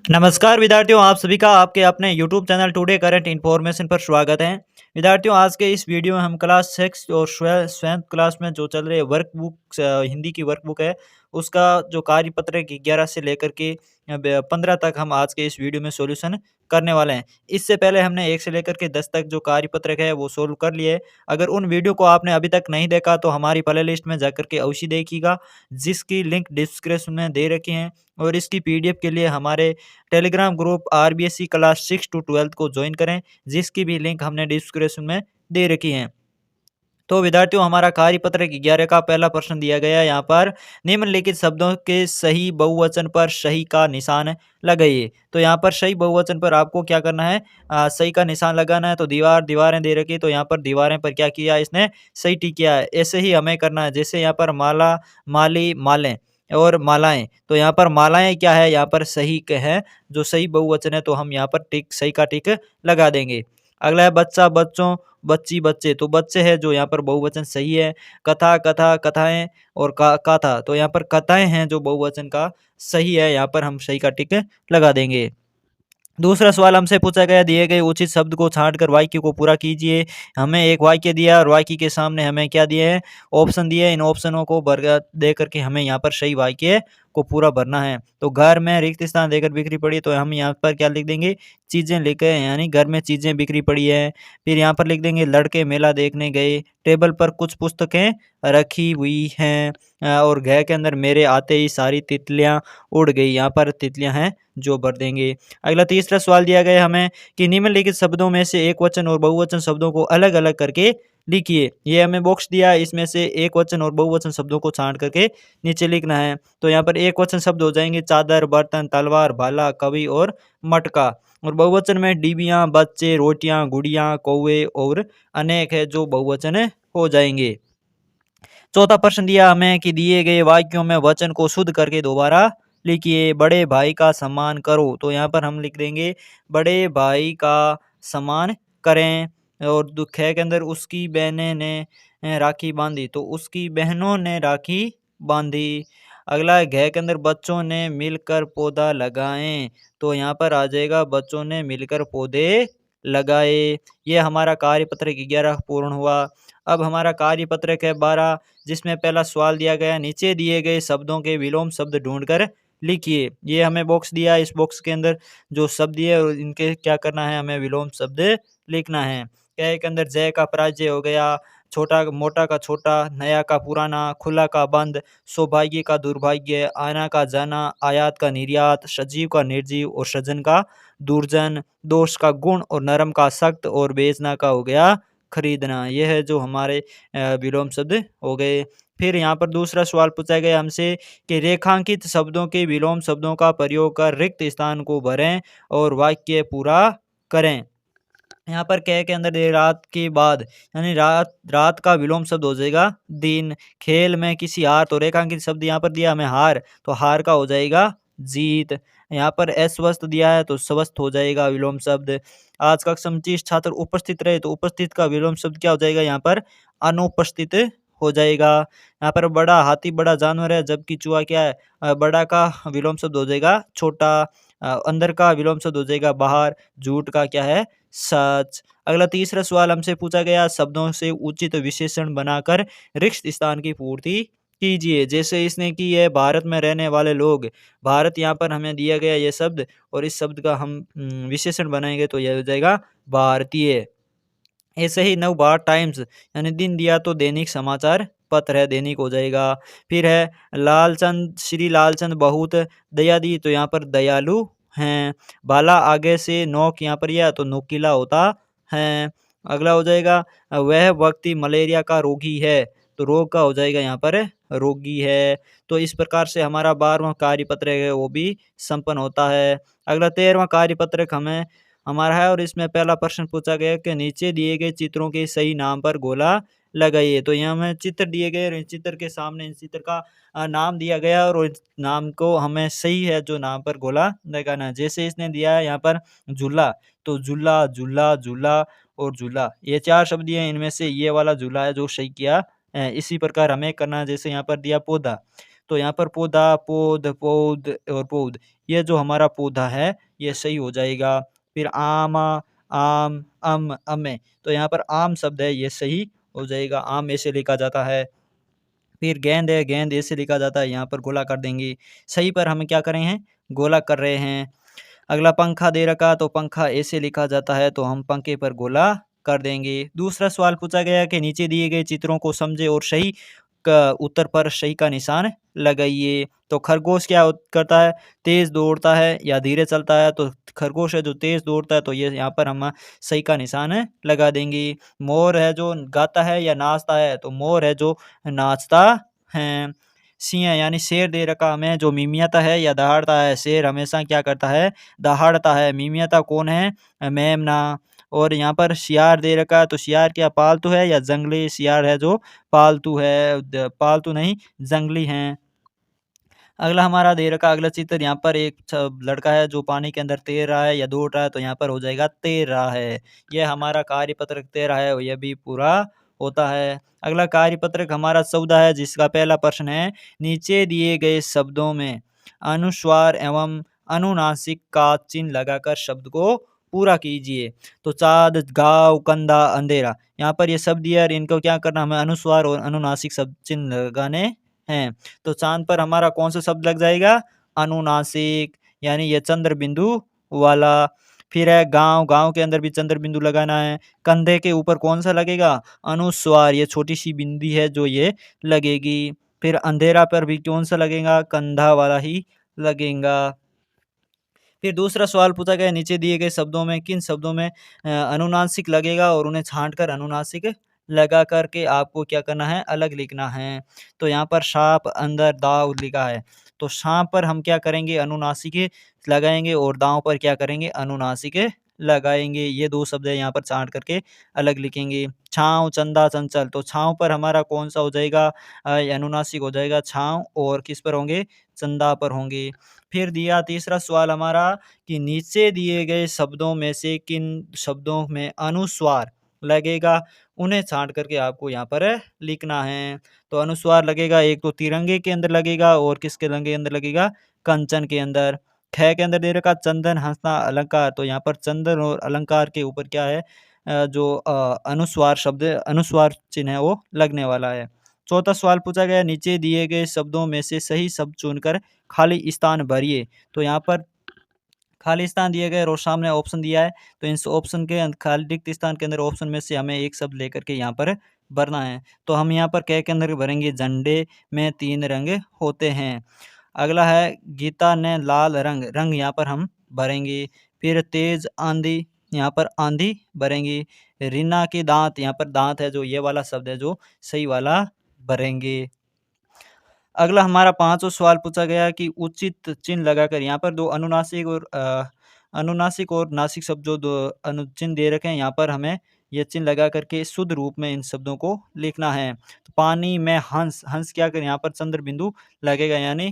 नमस्कार विद्यार्थियों, आप सभी का आपके अपने YouTube channel today current information पर स्वागत है। विद्यार्थियों, आज के इस वीडियो में हम क्लास 6 और 7th क्लास में जो चल रहे वर्क बुक हिंदी की वर्क बुक है, उसका जो कार्यपत्र 11 से लेकर के 15 तक हम आज के इस वीडियो में सॉल्यूशन करने वाले हैं। इससे पहले हमने 1 से लेकर के 10 तक जो कार्यपत्रक है वो सोल्व कर लिए। अगर उन वीडियो को आपने अभी तक नहीं देखा तो हमारी प्ले लिस्ट में जाकर के अवश्य देखिएगा, जिसकी लिंक डिस्क्रिप्शन में दे रखी है। और इसकी पीडीएफ के लिए हमारे Telegram group RBSC class 6 to 12 को ज्वाइन करें, जिसकी भी लिंक हमने डिस्क्रिप्शन में दे रखी है। तो विद्यार्थियों, हमारा कार्यपत्र 11 का पहला प्रश्न दिया गया है। यहाँ पर निम्नलिखित शब्दों के सही बहुवचन पर सही का निशान लगाइए। तो यहाँ पर सही बहुवचन पर आपको क्या करना है, सही का निशान लगाना है। तो दीवारें दे रखी, तो यहाँ पर दीवारें पर क्या किया इसने, सही टिक किया है। ऐसे ही हमें करना है, जैसे यहाँ पर माला, माली, मालें और मालाएं। तो यहाँ पर मालाएं क्या है, यहाँ पर सही है, जो सही बहुवचन है, तो हम यहाँ पर टिक, सही का टिक लगा देंगे। अगला है बच्चा, बच्चों, बच्ची, बच्चे। तो बच्चे है जो यहाँ पर बहुवचन सही है। कथा, कथा, कथाएं और काथा। तो यहाँ पर कथाएं हैं जो बहुवचन का सही है, यहाँ पर हम सही का टिक लगा देंगे। दूसरा सवाल हमसे पूछा गया, दिए गए उचित शब्द को छांटकर वाक्य को पूरा कीजिए। हमें एक वाक्य दिया और वाक्य के सामने हमें क्या दिए हैं, ऑप्शन दिए। इन ऑप्शनों को भर दे करके हमें यहाँ पर सही वाक्य को पूरा भरना है। तो घर में रिक्त स्थान देकर बिखरी पड़ी, तो हम यहाँ पर क्या लिख देंगे, चीजें लिखे हैं, यानी घर में चीजें बिखरी पड़ी है। फिर यहाँ पर लिख देंगे लड़के मेला देखने गए, टेबल पर कुछ पुस्तकें रखी हुई हैं, और घर के अंदर मेरे आते ही सारी तितलियां उड़ गई। यहाँ पर तितलियां हैं जो भर देंगे। अगला तीसरा सवाल दिया गया हमें कि निम्नलिखित शब्दों में से एक वचन और बहुवचन शब्दों को अलग अलग करके लिखिए। ये हमें बॉक्स दिया है, इसमें से एक वचन और बहुवचन शब्दों को छांट करके नीचे लिखना है। तो यहाँ पर एक वचन शब्द हो जाएंगे चादर, बर्तन, तलवार, भाला, कवि और मटका। और बहुवचन में डिबियाँ, बच्चे, रोटियां, गुड़ियां, कौवे और अनेक है जो बहुवचन हो जाएंगे। चौथा प्रश्न दिया हमें कि दिए गए वाक्यों में वचन को शुद्ध करके दोबारा लिखिए। बड़े भाई का सम्मान करो। तो यहाँ पर हम लिख देंगे बड़े भाई का सम्मान करें। और दुख है के अंदर उसकी बहनें ने राखी बांधी, तो उसकी बहनों ने राखी बांधी। अगला है घे के अंदर बच्चों ने मिलकर पौधा लगाएं। तो यहाँ पर आ जाएगा बच्चों ने मिलकर पौधे लगाए। ये हमारा कार्यपत्र 11 पूर्ण हुआ। अब हमारा कार्यपत्रक है 12, जिसमें पहला सवाल दिया गया, नीचे दिए गए शब्दों के विलोम शब्द ढूंढकर लिखिए। ये हमें बॉक्स दिया, इस बॉक्स के अंदर जो शब्द दिए और इनके क्या करना है, हमें विलोम शब्द लिखना है। क्या के अंदर जय का पराजय हो गया, छोटा मोटा का छोटा, नया का पुराना, खुला का बंद, सौभाग्य का दुर्भाग्य, आना का जाना, आयात का निर्यात, सजीव का निर्जीव और सज्जन का दुर्जन, दोष का गुण और नरम का सख्त और बेचना का हो गया खरीदना। यह है जो हमारे विलोम शब्द हो गए। फिर यहाँ पर दूसरा सवाल पूछा गया हमसे कि रेखांकित शब्दों के विलोम शब्दों का प्रयोग कर रिक्त स्थान को भरें और वाक्य पूरा करें। यहाँ पर कह के अंदर दे रात के बाद, यानी रात, रात का विलोम शब्द हो जाएगा दिन। खेल में किसी हार, तो रेखांकित शब्द यहाँ पर दिया हमें हार, तो हार का हो जाएगा जीत। यहाँ पर अस्वस्थ दिया है तो स्वस्थ हो जाएगा विलोम शब्द। आज कक्षा में 25 छात्र उपस्थित रहे, तो उपस्थित का विलोम शब्द क्या हो जाएगा, यहाँ पर अनुपस्थित हो जाएगा। यहाँ पर बड़ा हाथी बड़ा जानवर है, जबकि चूहा क्या है, बड़ा का विलोम शब्द हो जाएगा छोटा। अंदर का विलोम शब्द हो जाएगा बाहर। झूठ का क्या है, सच। अगला तीसरा सवाल हमसे पूछा गया, शब्दों से उचित विशेषण बनाकर रिक्त स्थान की पूर्ति कीजिए। जैसे इसने की है भारत में रहने वाले लोग, भारत यहाँ पर हमें दिया गया ये शब्द, और इस शब्द का हम विशेषण बनाएंगे तो यह हो जाएगा भारतीय। ऐसे ही नवभारत टाइम्स, यानी दिन दिया तो दैनिक समाचार पत्र है, दैनिक हो जाएगा। फिर है लालचंद, श्री लालचंद बहुत दया दी, तो यहाँ पर दयालु हैं। भाला आगे से नोक, यहाँ पर यह तो नुकीला होता है। अगला हो जाएगा वह व्यक्ति मलेरिया का रोगी है, तो रोग का हो जाएगा यहाँ पर रोगी है। तो इस प्रकार से हमारा 12वां कार्यपत्र है वो भी संपन्न होता है। अगला 13वां कार्यपत्रक हमारा है, और इसमें पहला प्रश्न पूछा गया कि नीचे दिए गए चित्रों के सही नाम पर गोला लगाइए। तो यहाँ हमें चित्र दिए गए और इस चित्र के सामने इस चित्र का नाम दिया गया, और इस नाम को हमें सही है जो नाम पर गोला लगाना है। जैसे इसने दिया है यहाँ पर झूला, तो झूला, झूला, झूला और झूला, ये 4 शब्द दिए, इनमें से ये वाला झूला है जो सही किया है। इसी प्रकार हमें करना है। जैसे यहाँ पर दिया पौधा, तो यहाँ पर पौधा, पौध, पौध और पौध, ये जो हमारा पौधा है ये सही हो जाएगा। फिर आमा, आम, अमे, तो यहाँ पर आम शब्द है ये सही हो जाएगा, आम ऐसे लिखा जाता है। फिर गेंद है, गेंद ऐसे लिखा जाता है, यहाँ पर गोला कर देंगे। सही पर हम क्या कर रहे हैं? गोला कर रहे हैं। अगला पंखा दे रखा तो पंखा ऐसे लिखा जाता है, तो हम पंखे पर गोला कर देंगे। दूसरा सवाल पूछा गया कि नीचे दिए गए चित्रों को समझे और सही का उत्तर पर सही का निशान लगाइए। तो खरगोश क्या करता है? तेज दौड़ता है या धीरे चलता है? तो खरगोश है जो तेज दौड़ता है, तो ये यहाँ पर हम सही का निशान लगा देंगे। मोर है जो गाता है या नाचता है? तो मोर है जो नाचता है। सिंह यानी शेर दे रखा हमें, जो मिमियाता है या दहाड़ता है? शेर हमेशा क्या करता है? दहाड़ता है। मिमियाता कौन है? मेमना। और यहाँ पर सियार दे रखा है, तो सियार क्या पालतू है या जंगली? सियार है जो पालतू है, पालतू नहीं जंगली हैं। अगला हमारा दे रखा अगला चित्र, यहाँ पर एक लड़का है जो पानी के अंदर तैर रहा है या दौड़ रहा है, तो यहाँ पर हो जाएगा तैर रहा है। यह हमारा कार्यपत्रक तैर रहा है, यह भी पूरा होता है। अगला कार्यपत्रक हमारा 14 है, जिसका पहला प्रश्न है, नीचे दिए गए शब्दों में अनुस्वार एवं अनुनासिक का चिन्ह लगाकर शब्द को पूरा कीजिए। तो चाँद, गाँव, कंधा, अंधेरा, यहाँ पर ये शब्द दिया है और इनको क्या करना, हमें अनुस्वार और अनुनासिक शब्द चिन्ह लगाने हैं। तो चाँद पर हमारा कौन सा शब्द लग जाएगा? अनुनासिक, यानी ये चंद्र बिंदु वाला। फिर है गाँव, गाँव के अंदर भी चंद्र बिंदु लगाना है। कंधे के ऊपर कौन सा लगेगा? अनुस्वार, ये छोटी सी बिंदी है जो ये लगेगी। फिर अंधेरा पर भी कौन सा लगेगा? कंधा वाला ही लगेगा। फिर दूसरा सवाल पूछा गया, नीचे दिए गए शब्दों में किन शब्दों में अनुनासिक लगेगा और उन्हें छांटकर अनुनासिक लगा करके आपको क्या करना है? अलग लिखना है। तो यहाँ पर साँप, अंदर, दाँव लिखा है। तो साँप पर हम क्या करेंगे? अनुनासिक लगाएँगे और दाँव पर क्या करेंगे? अनुनासिक लगाएँगे। ये 2 शब्द है, यहाँ पर छाँट करके अलग लिखेंगे। छाँव, चंदा, चंचल, तो छाँव पर हमारा कौन-सा हो जाएगा? अनुनासिक हो जाएगा छाँव, और किस पर होंगे? चंदा पर होंगे। फिर दिया तीसरा सवाल हमारा कि नीचे दिए गए शब्दों में से किन शब्दों में अनुस्वार लगेगा? उन्हें छाँट करके आपको यहाँ पर लिखना है। तो अनुस्वार लगेगा, एक तो तिरंगे के अंदर लगेगा और किसके लंगे अंदर लगेगा? कंचन के अंदर। ख के अंदर दे रखा चंदन, हँसना, अलंकार, तो यहाँ पर चंदन और अलंकार के ऊपर क्या है? जो अनुस्वार शब्द अनुस्वार चिन्ह है वो लगने वाला है। चौथा सवाल पूछा गया, नीचे दिए गए शब्दों में से सही शब्द चुनकर खाली स्थान भरिए। तो यहाँ पर खाली स्थान दिए गए और सामने ऑप्शन दिया है, तो इस ऑप्शन के खाली रिक्त स्थान के अंदर ऑप्शन में से हमें एक शब्द लेकर के यहाँ पर भरना है। तो हम यहाँ पर क के अंदर भरेंगे, झंडे में 3 रंग होते हैं। अगला है गीता ने लाल रंग, रंग यहाँ पर हम भरेंगे। फिर तेज आंधी, यहाँ पर आंधी भरेंगे। रीना के दांत, यहाँ पर दांत है जो ये वाला शब्द है जो सही वाला भरेंगे। अगला हमारा 5वां सवाल पूछा गया कि उचित चिन्ह लगाकर, यहाँ पर 2 अनुनासिक और नासिक शब्द जो 2 चिन्ह दे रखे हैं, यहाँ पर हमें ये चिन्ह लगा करके शुद्ध रूप में इन शब्दों को लिखना है। तो पानी में हंस, हंस क्या करें? यहाँ पर चंद्र बिंदु लगेगा, यानी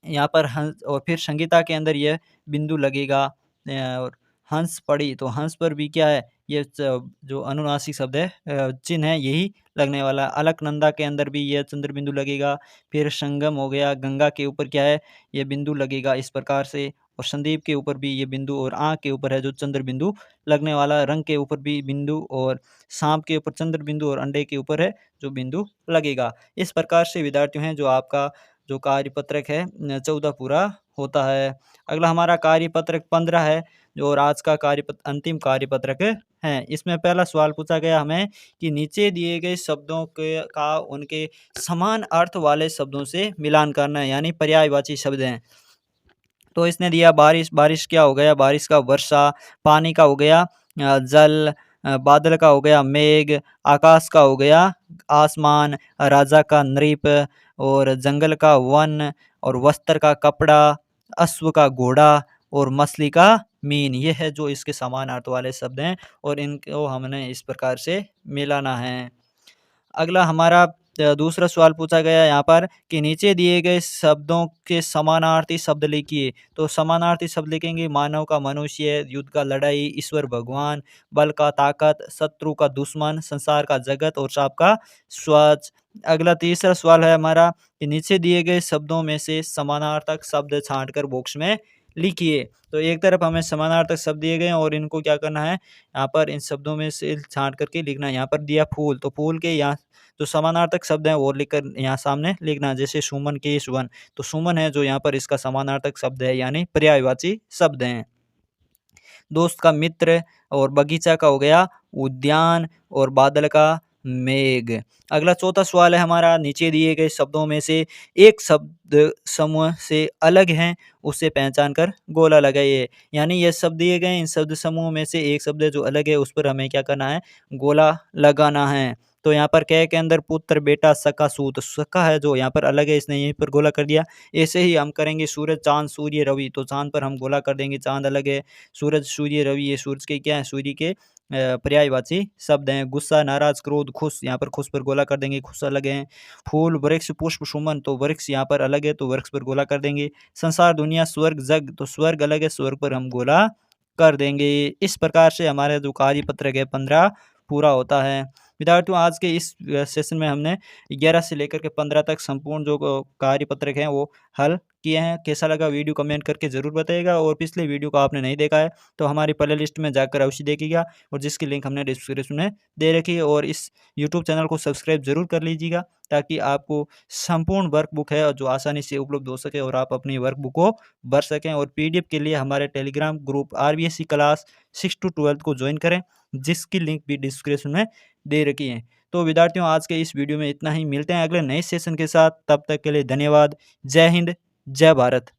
यहाँ पर हंस, और फिर संगीता के अंदर यह बिंदु लगेगा। और हंस पड़ी, तो हंस पर भी क्या है? ये जो अनुनासिक शब्द है चिन्ह है यही लगने वाला। अलकनंदा के अंदर भी यह चंद्र बिंदु लगेगा। फिर संगम हो गया, गंगा के ऊपर क्या है? ये बिंदु लगेगा इस प्रकार से। और संदीप के ऊपर भी ये बिंदु, और आँख के ऊपर है जो चंद्र बिंदु लगने वाला। रंग के ऊपर भी बिंदु, और सांप के ऊपर चंद्र बिंदु, और अंडे के ऊपर है जो बिंदु लगेगा। इस प्रकार से विद्यार्थियों हैं जो आपका जो कार्यपत्रक है 14 पूरा होता है। अगला हमारा कार्यपत्रक 15 है, जो और आज का अंतिम कार्यपत्रक है। इसमें पहला सवाल पूछा गया हमें कि नीचे दिए गए शब्दों के का उनके समान अर्थ वाले शब्दों से मिलान करना है, यानी पर्यायवाची शब्द हैं। तो इसने दिया बारिश, बारिश क्या हो गया? बारिश का वर्षा। पानी का हो गया जल। बादल का हो गया मेघ। आकाश का हो गया आसमान। राजा का नृप। और जंगल का वन। और वस्त्र का कपड़ा। अश्व का घोड़ा। और मछली का मीन। ये है जो इसके समान अर्थ वाले शब्द हैं, और इनको हमने इस प्रकार से मिलाना है। अगला हमारा दूसरा सवाल पूछा गया यहाँ पर कि नीचे दिए गए शब्दों के समानार्थी शब्द लिखिए। तो समानार्थी शब्द लिखेंगे, मानव का मनुष्य, युद्ध का लड़ाई, ईश्वर भगवान, बल का ताकत, शत्रु का दुश्मन, संसार का जगत, और साप का स्वच्छ। अगला तीसरा सवाल है हमारा कि नीचे दिए गए शब्दों में से समानार्थक शब्द छांटकर बॉक्स में लिखिए। तो एक तरफ हमें समानार्थक शब्द दिए गए हैं और इनको क्या करना है, यहाँ पर इन शब्दों में से छांट करके लिखना है। यहाँ पर दिया फूल, तो फूल के यहाँ जो समानार्थक शब्द हैं वो लिखकर यहाँ सामने लिखना है। जैसे सुमन के सुमन, तो सुमन है जो यहाँ पर इसका समानार्थक शब्द है, यानी पर्यायवाची शब्द हैं। दोस्त का मित्र और बगीचा का हो गया उद्यान और बादल का मेघ। अगला चौथा सवाल है हमारा, नीचे दिए गए शब्दों में से एक शब्द समूह से अलग हैं, उसे पहचान कर गोला लगाइए। यानी ये शब्द दिए गए हैं, इन शब्द समूह में से एक शब्द जो अलग है उस पर हमें क्या करना है, गोला लगाना है। तो यहाँ पर कै के अंदर पुत्र बेटा सखा सूत, सखा है जो यहाँ पर अलग है, इसने यहीं पर गोला कर दिया। ऐसे ही हम करेंगे सूरज चांद सूर्य रवि, तो चांद पर हम गोला कर देंगे, चांद अलग है। सूरज सूर्य रवि, ये सूरज के क्या है, सूर्य के पर्यायवाची शब्द हैं। गुस्सा नाराज क्रोध खुश, यहाँ पर खुश पर गोला कर देंगे, खुश अलग है। फूल वृक्ष पुष्प सुमन, तो वृक्ष यहाँ पर अलग है तो वृक्ष पर गोला कर देंगे। संसार दुनिया स्वर्ग जग, तो स्वर्ग अलग है, स्वर्ग पर हम गोला कर देंगे। इस प्रकार से हमारा जो कार्यपत्रक है 15 पूरा होता है। विद्यार्थियों आज के इस सेशन में हमने 11 से लेकर के 15 तक संपूर्ण जो कार्यपत्रक हैं वो हल किए हैं। कैसा लगा वीडियो कमेंट करके ज़रूर बताइएगा, और पिछले वीडियो को आपने नहीं देखा है तो हमारी प्ले लिस्ट में जाकर अवश्य देखिएगा, और जिसकी लिंक हमने डिस्क्रिप्शन में दे रखी है। और इस यूट्यूब चैनल को सब्सक्राइब ज़रूर कर लीजिएगा, ताकि आपको संपूर्ण वर्क बुक है जो आसानी से उपलब्ध हो सके और आप अपनी वर्क बुक को भर सकें। और पीडीएफ के लिए हमारे Telegram group RBSC class 6 to 12 को ज्वाइन करें, जिसकी लिंक भी डिस्क्रिप्शन में दे रखी है। तो विद्यार्थियों आज के इस वीडियो में इतना ही, मिलते हैं अगले नए सेशन के साथ, तब तक के लिए धन्यवाद। जय हिंद, जय भारत।